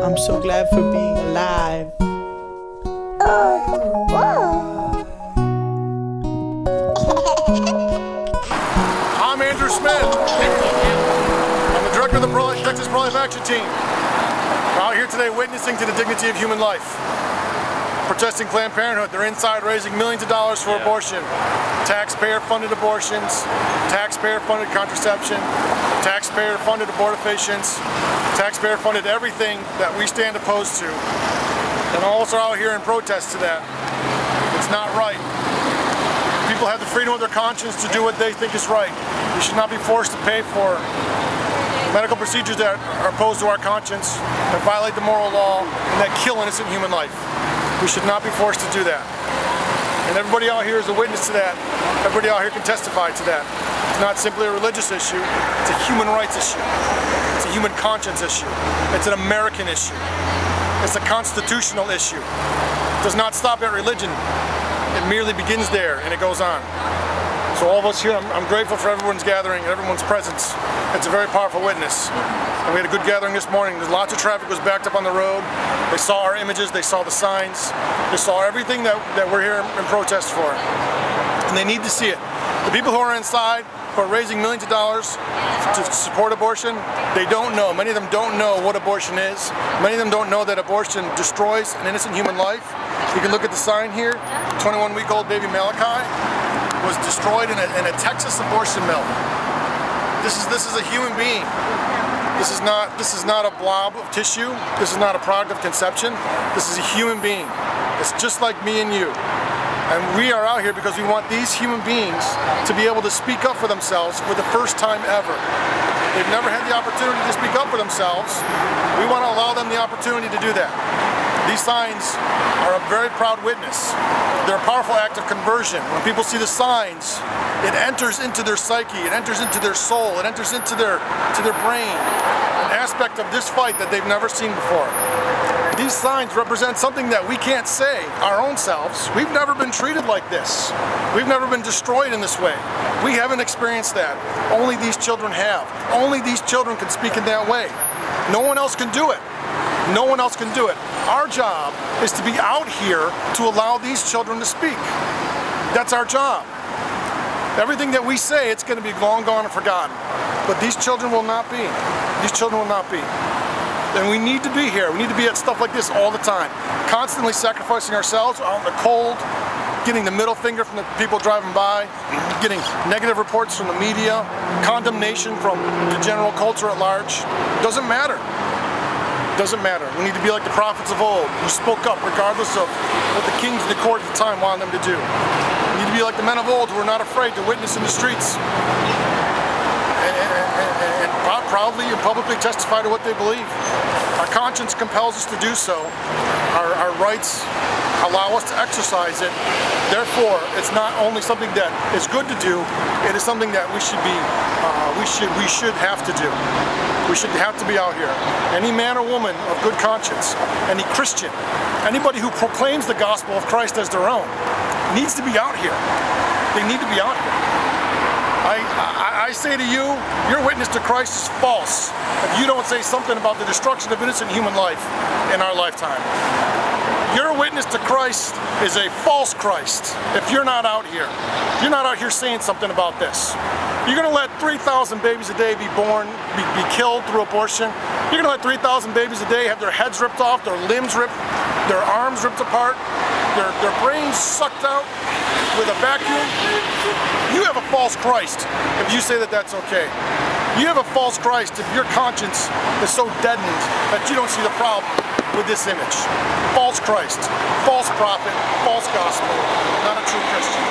I'm so glad for being alive. I'm Andrew Smith. I'm the director of the Texas Pro-Life Action Team. We're out here today witnessing to the dignity of human life. Protesting Planned Parenthood. They're inside raising millions of dollars for abortion. Taxpayer-funded abortions, taxpayer-funded contraception, taxpayer-funded abortifacients, taxpayer-funded everything that we stand opposed to. And all of us are out here in protest to that. It's not right. People have the freedom of their conscience to do what they think is right. We should not be forced to pay for medical procedures that are opposed to our conscience, that violate the moral law, and that kill innocent human life. We should not be forced to do that. And everybody out here is a witness to that. Everybody out here can testify to that. It's not simply a religious issue, it's a human rights issue. It's a human conscience issue. It's an American issue. It's a constitutional issue. It does not stop at religion. It merely begins there and it goes on. So all of us here, I'm grateful for everyone's gathering and everyone's presence. It's a very powerful witness. And we had a good gathering this morning. There's lots of traffic was backed up on the road. They saw our images, they saw the signs, they saw everything that we're here in protest for. And they need to see it. The people who are inside, who are raising millions of dollars to support abortion, they don't know. Many of them don't know what abortion is. Many of them don't know that abortion destroys an innocent human life. You can look at the sign here. 21-week-old baby Malachi was destroyed in a Texas abortion mill. This is a human being. This is not a blob of tissue. This is not a product of conception. This is a human being. It's just like me and you. And we are out here because we want these human beings to be able to speak up for themselves for the first time ever. They've never had the opportunity to speak up for themselves. We want to allow them the opportunity to do that. These signs are a very proud witness. They're a powerful act of conversion. When people see the signs, it enters into their psyche, it enters into their soul, it enters into their brain, an aspect of this fight that they've never seen before. These signs represent something that we can't say, our own selves. We've never been treated like this. We've never been destroyed in this way. We haven't experienced that. Only these children have. Only these children can speak in that way. No one else can do it. No one else can do it. Our job is to be out here to allow these children to speak. That's our job. Everything that we say, it's going to be long gone and forgotten. But these children will not be. These children will not be. And we need to be here. We need to be at stuff like this all the time. Constantly sacrificing ourselves out in the cold, getting the middle finger from the people driving by, getting negative reports from the media, condemnation from the general culture at large. Doesn't matter. Doesn't matter. We need to be like the prophets of old, who spoke up regardless of what the kings of the court at the time wanted them to do. We need to be like the men of old who are not afraid to witness in the streets and proudly and publicly testify to what they believe. Our conscience compels us to do so. Our rights allow us to exercise it. Therefore, it's not only something that is good to do, it is something that we should have to do. We should have to be out here. Any man or woman of good conscience, any Christian, anybody who proclaims the gospel of Christ as their own, needs to be out here. They need to be out here. I say to you, your witness to Christ is false if you don't say something about the destruction of innocent human life in our lifetime. Your witness to Christ is a false Christ if you're not out here. You're not out here saying something about this. You're going to let 3,000 babies a day be born, be killed through abortion. You're going to let 3,000 babies a day have their heads ripped off, their limbs ripped, their arms ripped apart, their brains sucked out with a vacuum. You have a false Christ if you say that that's okay. You have a false Christ if your conscience is so deadened that you don't see the problem with this image. False Christ, false prophet, false gospel, not a true Christian.